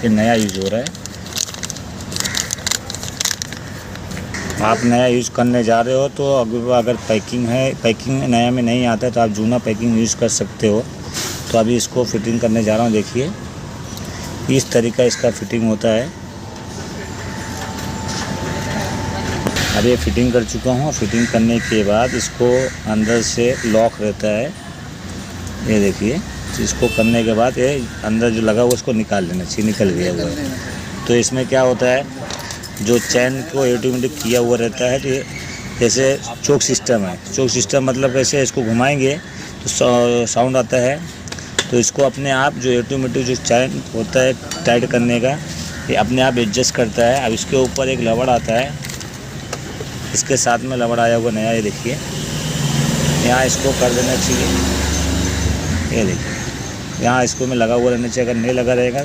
ये नया यूज़ हो रहा है। आप नया यूज़ करने जा रहे हो तो अगर पैकिंग नया में नहीं आता है तो आप जूना पैकिंग यूज़ कर सकते हो। तो अभी इसको फिटिंग करने जा रहा हूँ। देखिए इस तरीका इसका फिटिंग होता है। अब ये फिटिंग कर चुका हूँ। फिटिंग करने के बाद इसको अंदर से लॉक रहता है, ये देखिए। इसको करने के बाद ये अंदर जो लगा हुआ उसको निकाल लेना चाहिए, निकल गया हुआ है। तो इसमें क्या होता है, जो चैन को ऑटोमेटिक किया हुआ रहता है, तो ये जैसे चोक सिस्टम है। चोक सिस्टम मतलब कैसे, इसको घुमाएंगे तो साउंड आता है। तो इसको अपने आप जो ऑटोमेटिक जो चैन होता है टाइट करने का, ये अपने आप एडजस्ट करता है। अब इसके ऊपर एक रबड़ आता है, इसके साथ में रबड़ आया हुआ नया, ये देखिए। यहाँ इसको कर देना चाहिए, ये देखिए। यहाँ इसको में लगा हुआ रहना चाहिए। अगर नहीं लगा रहेगा